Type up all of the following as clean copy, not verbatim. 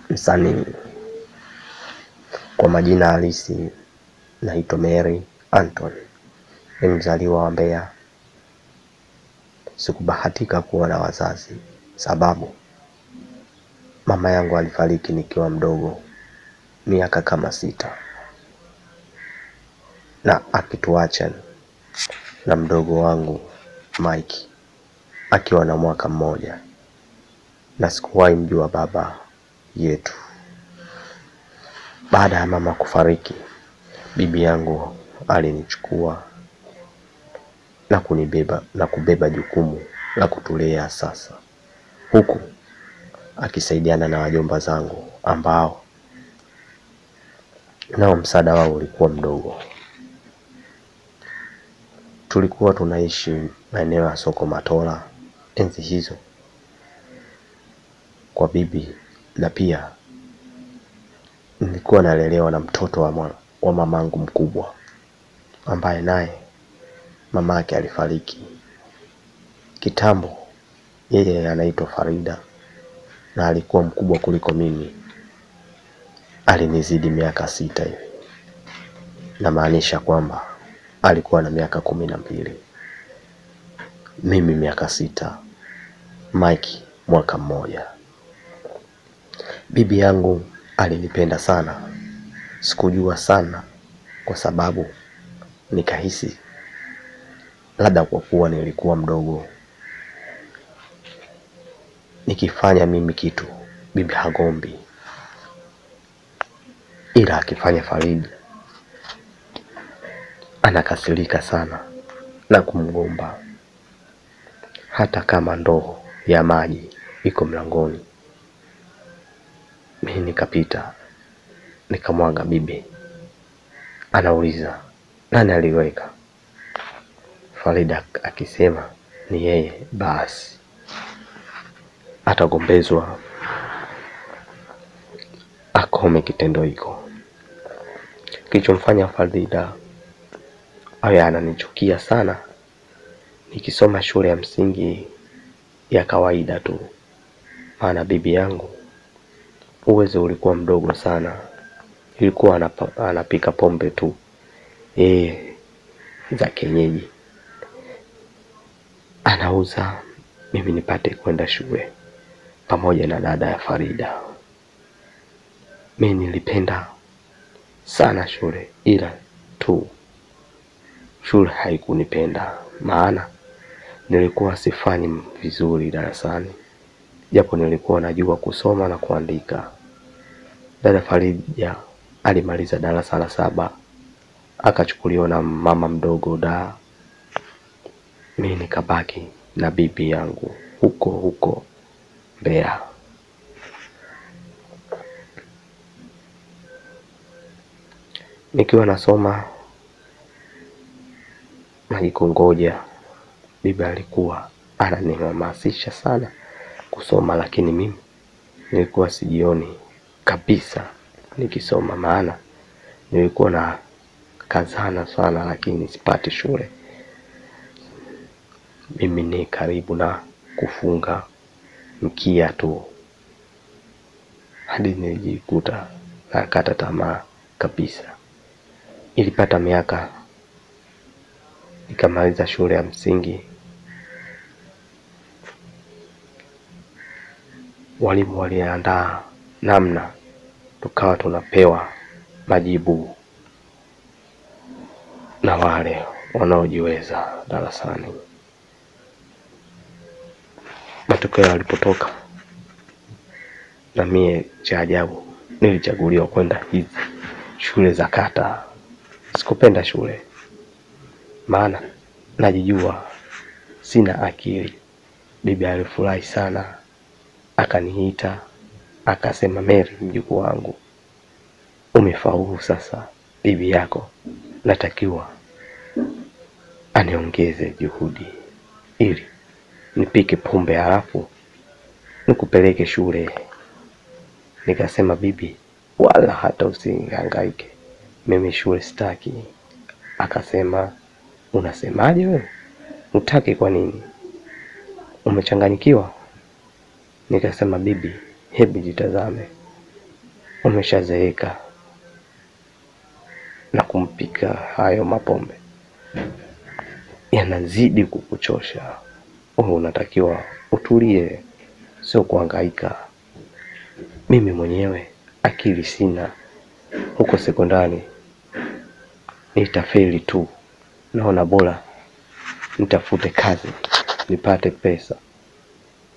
Msanii. Kwa majina halisi naitwa Mary Anton. Ni mzaliwa wa Mbeya. Sikubahatika kuwa na wazazi sababu mama yangu alifariki nikiwa mdogo, miaka kama 6, na akituacha na mdogo wangu Mike akiwa na mwaka 1, na sikuwahi mjua baba yetu. Baada ya mama kufariki, bibi yangu alinichukua na kunibeba na kubeba jukumu la kutulea sasa, huku akisaidiana na wajomba zangu ambao nao msaada wao ulikuwa mdogo. Tulikuwa tunaishi maeneo ya Soko Matola enzi hizo kwa bibi, na pia nilikuwa nalelewa na mtoto wa mamangu mkubwa ambaye naye mamake alifariki kitambo. Yeye anaitwa Farida na alikuwa mkubwa kuliko mimi. Alinizidi miaka 6 hivi. Na maanisha kwamba alikuwa na miaka 12, mimi miaka 6, Mike mwaka 1. Bibi yangu alinipenda sana. Sikujua sana kwa sababu nikahisi labda kwa kuwa nilikuwa mdogo, nikifanya mimi kitu bibi hagombi, ila akifanya Farida anakasirika sana na kumgomba. Hata kama ndoo ya maji iko mlangoni, mimi nikapita nikamwaga, bibi anauliza nani aliweka? Farida akisema ni yeye, basi atagombezwa akome kitendo hiko. Kilichomfanya Farida awe ananichukia sana, nikisoma shule ya msingi ya kawaida tu, maana bibi yangu uwezo ulikuwa mdogo sana. Ilikuwa anapika pombe tu za kienyeji anauza, mimi nipate kwenda shule pamoja na dada ya Farida. Mimi nilipenda sana shule, ila tu shule haikunipenda, maana nilikuwa sifanyi vizuri darasani, japo nilikuwa najua kusoma na kuandika. Dada Farida alimaliza darasa la 7 akachukuliwa na mama mdogo mimi nikabaki na bibi yangu huko Mbeya. Nikiwa nasoma najikongoja, bibi alikuwa ananihamasisha sana kusoma, lakini mimi nilikuwa sijioni kabisa nikisoma, maana nilikuwa na kazana sana lakini sipati shule. Mimi ni karibu na kufunga mkia tu, hadi nilijikuta nakata tamaa kabisa. Ilipata miaka nikamaliza shule ya msingi. Walimu waliandaa namna tukawa tunapewa majibu na wale wanaojiweza darasani. Matokeo yalipotoka, na mie cha ajabu nilichaguliwa kwenda hizi shule za kata. Sikupenda shule, maana najijua sina akili. Bibi alifurahi sana, akaniita akasema, Mary mjukuu wangu, umefaulu sasa, bibi yako natakiwa aniongeze juhudi ili nipike pombe halafu nikupeleke shule. Nikasema, bibi wala hata usihangaike, mimi shule sitaki. Akasema, unasemaje wewe? Utaki kwa nini? Umechanganyikiwa? Nikasema, bibi hebu jitazame, umeshazeeka na kumpika hayo mapombe yanazidi kukuchosha. Unatakiwa utulie, sio kuhangaika. Mimi mwenyewe akili sina. Huko sekondari nitafeli tu. Naona bora nitafute kazi nipate pesa.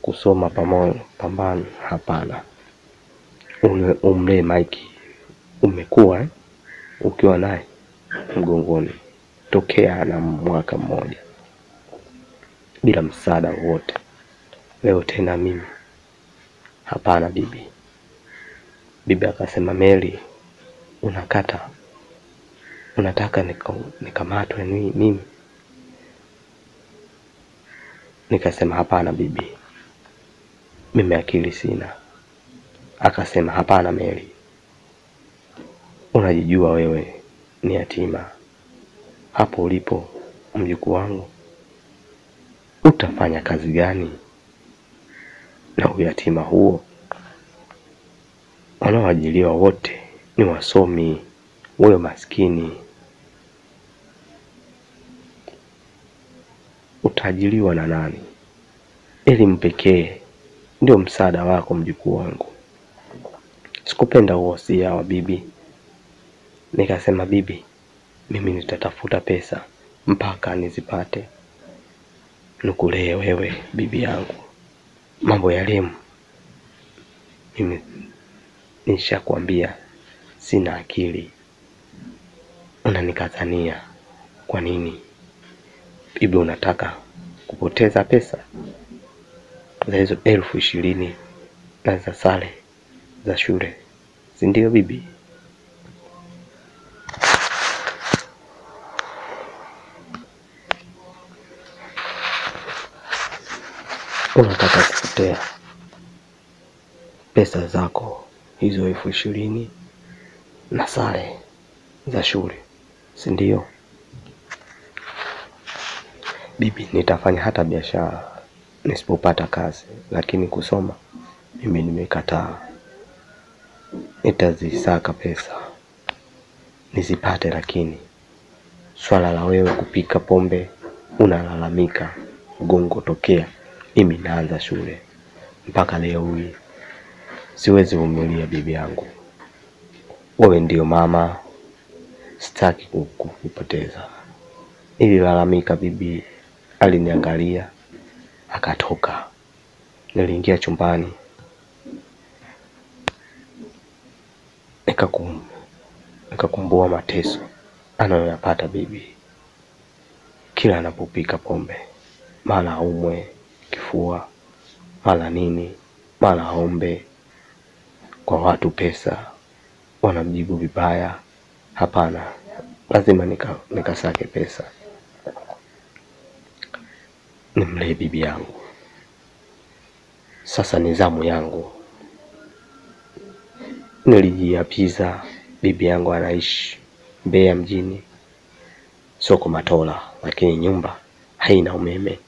Kusoma pambano hapana. Umlee Mike. Umekuwa ukiwa naye mgongoni tokea na mwaka mmoja bila msaada wote. Leo tena mimi? Hapana bibi. Bibi akasema, Mary, unataka nikamatwe mimi? Nikasema hapana bibi, mimi akili sina. Akasema hapana Mary, unajijua wewe ni yatima. Hapo ulipo mjukuu wangu, utafanya kazi gani na uyatima huo? Wanaoajiliwa wote ni wasomi, wewe maskini. Utaajiliwa na nani? Elimu pekee ndio msaada wako mjukuu wangu. Sikupenda uhosia wa bibi. Nikasema bibi, mimi nitatafuta pesa mpaka nizipate. Nukulee wewe bibi yangu. Mambo ya elimu mimi nishakwambia sina akili. Unanikazania kwa nini? Bibi, unataka kupoteza pesa za hizo 20,000 na za sare za shule, si ndio bibi? Unataka kupotea pesa zako hizo 20,000 na sare za shule, si ndio? Bibi, nitafanya hata biashara nisipopata kazi, lakini kusoma mimi nimekataa. Nitazisaka pesa nizipate, lakini swala la wewe kupika pombe unalalamika gongo tokea mimi naanza shule mpaka leo hii siwezi vumilia bibi yangu. Wewe ndio mama, sitaki kukupoteza. Nililalamika, bibi aliniangalia akatoka. Niliingia chumbani nikakumbua mateso anayoyapata bibi kila anapopika pombe. Mara aumwe kifua, mara nini, mara aombe kwa watu pesa, wanamjibu vibaya. Hapana, lazima nikasake pesa nimlee bibi yangu. Sasa ni zamu yangu. Nilijiapiza bibi yangu anaishi Mbeya mjini, soko Matola, lakini nyumba haina umeme.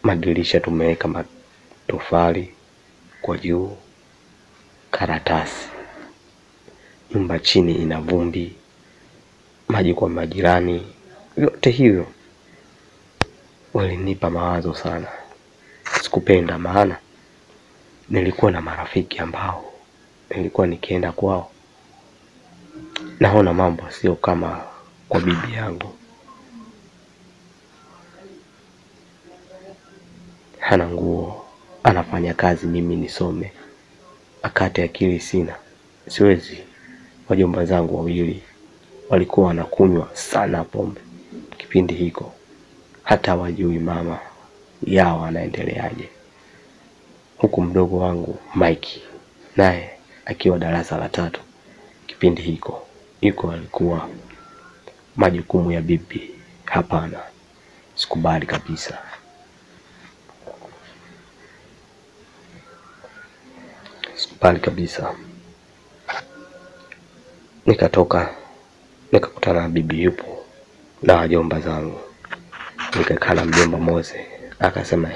Madirisha tumeweka matofali kwa juu, karatasi. Nyumba chini ina vumbi, maji kwa majirani. Yote hiyo walinipa mawazo sana. Sikupenda, maana nilikuwa na marafiki ambao nilikuwa nikienda kwao naona mambo sio kama kwa bibi yangu. Hana nguo, anafanya kazi, mimi nisome. Akate akili sina. Siwezi. Wajomba zangu wawili walikuwa wanakunywa sana pombe kipindi hiko, hata wajui mama yao anaendeleaje. Huku mdogo wangu Mike naye akiwa darasa la 3 kipindi hiko alikuwa majukumu ya bibi. Hapana, sikubali kabisa. Sikubali kabisa. Nikatoka nikakutana na bibi yupo na wajomba zangu. Nikakaa na mjomba Mose, akasema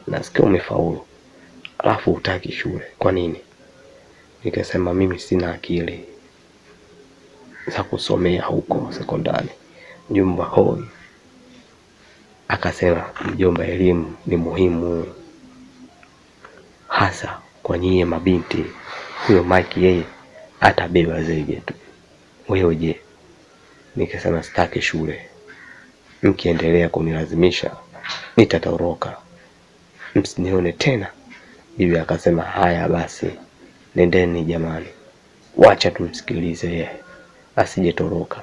nasikia umefaulu alafu hutaki shule. Kwa nini? Nikasema mimi sina akili za kusomea huko sekondari. Mjomba hoi. Akasema mjomba, elimu ni muhimu hasa kwa nyie mabinti. Huyo Mike yeye atabeba zege tu. Wewe je? Nikasema sitaki shule. Mkiendelea kunilazimisha nitatoroka. Msinione tena. Bibi akasema haya basi, nendeni jamani. Wacha tumsikilize yeye, asijetoroka.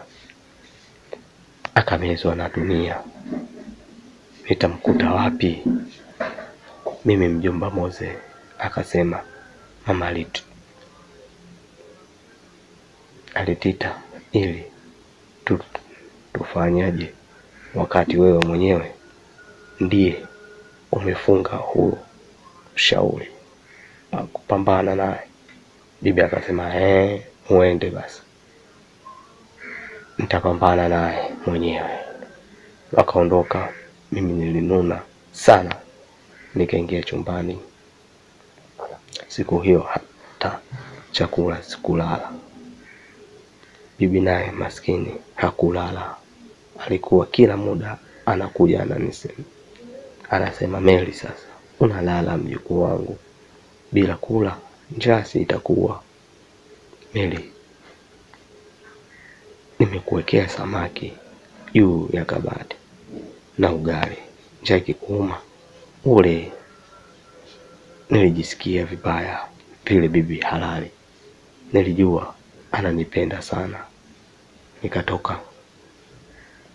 Akamezwa na dunia. Nitamkuta wapi? Mimi mjomba Moze. Akasema mama alitita ili tufanyaje wakati wewe mwenyewe ndiye umefunga huo shauri kupambana naye. Bibi akasema muende basi, nitapambana naye mwenyewe. Wakaondoka. Mimi nilinuna sana. Nikaingia chumbani. Siku hiyo hata chakula sikulala. Bibi naye maskini hakulala. Alikuwa kila muda anakuja anasema Meli, sasa unalala mjukuu wangu bila kula, njaa itakuwa. Meli, nimekuwekea samaki juu ya kabati na ugali, njaa ikikuuma ule. Nilijisikia vibaya vile bibi halali. Nilijua ananipenda sana. Nikatoka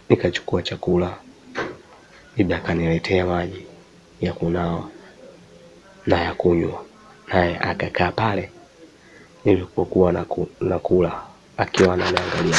nikachukua chakula. Bibi akaniletea maji ya kunawa na ya kunywa, naye akakaa pale nilipokuwa nakula akiwa ananiangalia.